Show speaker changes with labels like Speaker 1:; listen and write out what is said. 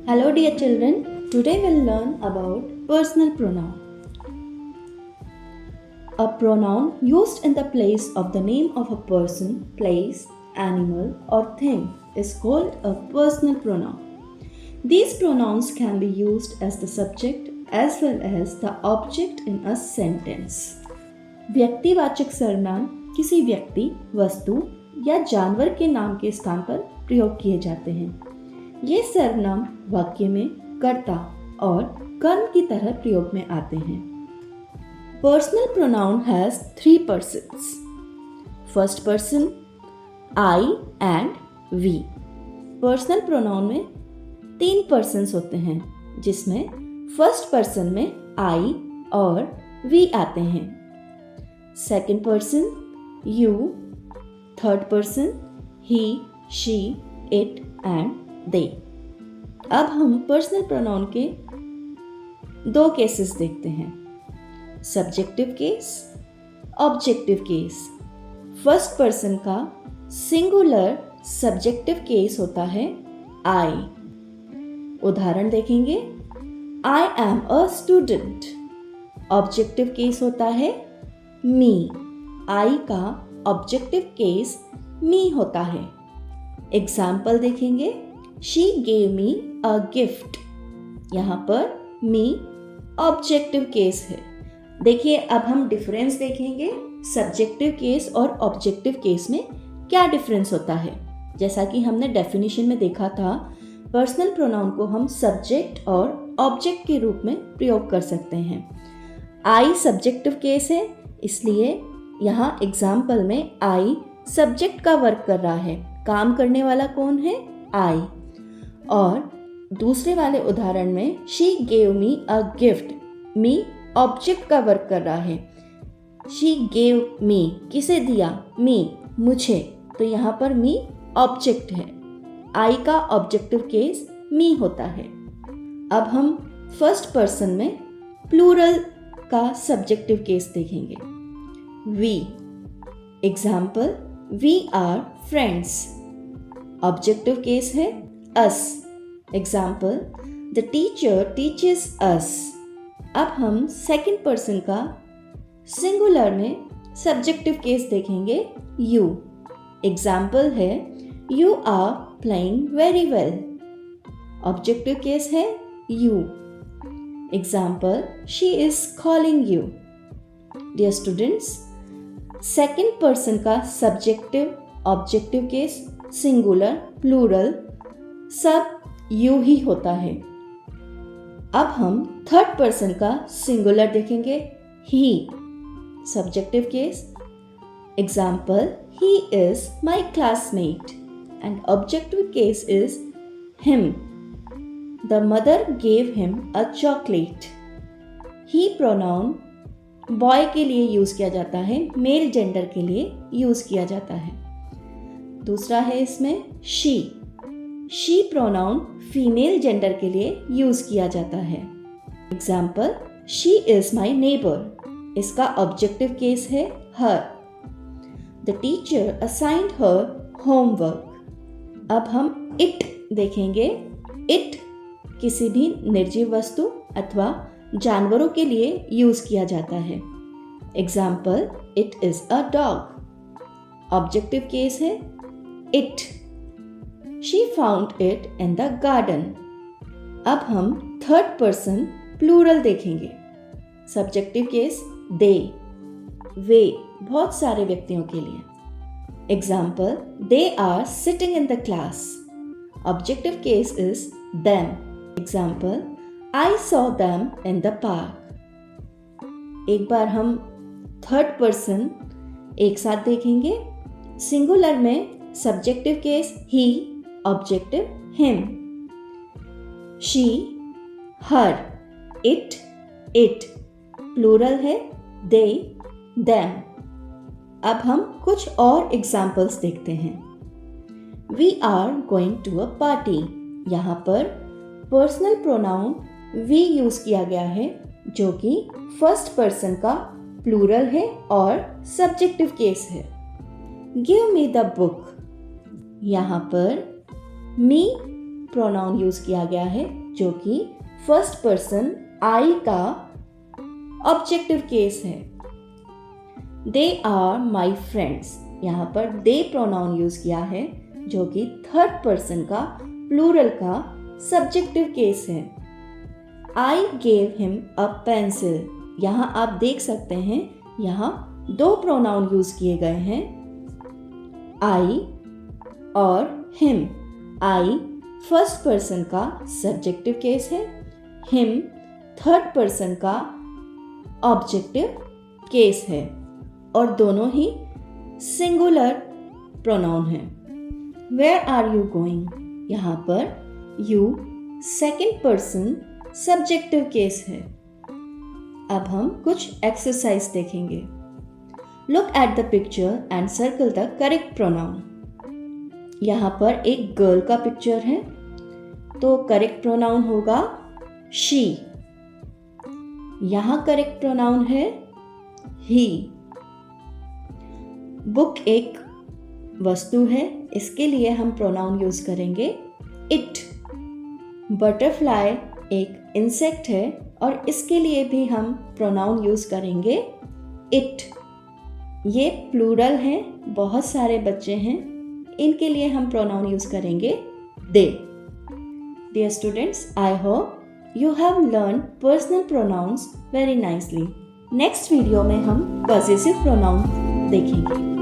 Speaker 1: Hello dear children, today we'll learn about personal pronoun. A pronoun used in the place of the name of a person, place, animal or thing is called a personal pronoun. These pronouns can be used as the subject as well as the object in a sentence. व्यक्तिवाचक सर्वनाम किसी व्यक्ति, वस्तु या जानवर के नाम के स्थान पर प्रयोग किए जाते हैं। ये सर्वनाम वाक्य में कर्ता और कर्म की तरह प्रयोग में आते हैं। Personal pronoun has 3 persons. First person I and we. Personal pronoun में 3 persons होते हैं, जिसमें फर्स्ट पर्सन में I और we आते हैं। Second person you, third person he, she, it and they. अब हम पर्सनल प्रोनाउन के 2 केसेस देखते हैं, subjective case, objective case. First person का सिंगुलर सब्जेक्टिव केस होता है I. उदाहरण देखेंगे, I am a student. Objective case होता है me. I का ऑब्जेक्टिव केस me होता है। एग्जाम्पल देखेंगे, She gave me a gift. यहाँ पर me ऑब्जेक्टिव केस है। देखिए, अब हम डिफरेंस देखेंगे सब्जेक्टिव केस और ऑब्जेक्टिव केस में क्या डिफरेंस होता है। जैसा कि हमने डेफिनेशन में देखा था, पर्सनल प्रोनाउन को हम सब्जेक्ट और ऑब्जेक्ट के रूप में प्रयोग कर सकते हैं। I सब्जेक्टिव केस है, इसलिए यहाँ एग्जाम्पल में I सब्जेक्ट का वर्क कर रहा है। काम करने वाला कौन है? I. और दूसरे वाले उदाहरण में She gave me a gift. Me object का वर्क कर रहा है। She gave me किसे दिया? Me मुझे। तो यहाँ पर me ऑब्जेक्ट है। I का ऑब्जेक्टिव केस me होता है। अब हम फर्स्ट पर्सन में प्लूरल का सब्जेक्टिव केस देखेंगे। We. Example, We are friends. Objective case है us. Example, The teacher teaches us. अब हम सेकंड पर्सन का सिंगुलर में सब्जेक्टिव केस देखेंगे you. एग्जाम्पल है, You are playing very well. Objective case है you. Example, She is calling you. Dear students, second person का subjective, objective case, singular, plural सब यू ही होता है। अब हम थर्ड पर्सन का सिंगुलर देखेंगे ही। Subjective case, example, he is my classmate and objective case is him. The mother gave him a chocolate. He pronoun boy के लिए यूज किया जाता है, मेल जेंडर के लिए यूज किया जाता है। दूसरा है इसमें she. She pronoun female gender के लिए यूज किया जाता है। Example, she is my neighbour. इसका ऑब्जेक्टिव केस है her. The teacher assigned her homework. अब हम इट देखेंगे। इट किसी भी निर्जीव वस्तु अथवा जानवरों के लिए यूज किया जाता है। Example, it is a dog. Objective case है it. She found it in the garden. अब हम थर्ड पर्सन प्लूरल देखेंगे। सब्जेक्टिव केस दे, वे बहुत सारे व्यक्तियों के लिए। Example, they are sitting in the class. Objective case is them. Example, I saw them in the park. एक बार हम थर्ड पर्सन एक साथ देखेंगे। सिंगुलर में सब्जेक्टिव केस ही, objective him. She, her, it, it. Plural है दे, देम। अब हम कुछ और एग्जाम्पल्स देखते हैं। We are going to a party. यहाँ पर पर्सनल प्रोनाउन वी यूज किया गया है, जो कि फर्स्ट पर्सन का प्लूरल है और सब्जेक्टिव केस है। Give me the book. यहाँ पर मी प्रोनाउन यूज किया गया है जो कि फर्स्ट पर्सन आई का ऑब्जेक्टिव केस है। दे आर माई फ्रेंड्स, यहाँ पर दे प्रोनाउन यूज किया है जो कि थर्ड पर्सन का प्लूरल का सब्जेक्टिव केस है। I gave him a pencil, यहाँ आप देख सकते हैं यहाँ दो प्रोनाउन यूज किए गए हैं, आई और हिम। आई फर्स्ट पर्सन का सब्जेक्टिव केस है, हिम थर्ड पर्सन का ऑब्जेक्टिव केस है और दोनों ही सिंगुलर प्रोनाउन है। वेयर आर यू गोइंग, यहाँ पर you second person subjective case है। अब हम कुछ एक्सरसाइज देखेंगे। Look at the picture and circle the correct pronoun. यहाँ पर एक गर्ल का पिक्चर है तो करेक्ट प्रोनाउन होगा शी। यहाँ करेक्ट प्रोनाउन है ही। बुक एक वस्तु है, इसके लिए हम प्रोनाउन यूज करेंगे इट। बटरफ्लाई एक इंसेक्ट है और इसके लिए भी हम प्रोनाउन यूज करेंगे इट। ये प्लूरल है, बहुत सारे बच्चे हैं, इनके लिए हम प्रोनाउन यूज करेंगे they. Dear students, I hope you have learned personal pronouns very nicely. Next video में हम possessive pronoun देखेंगे।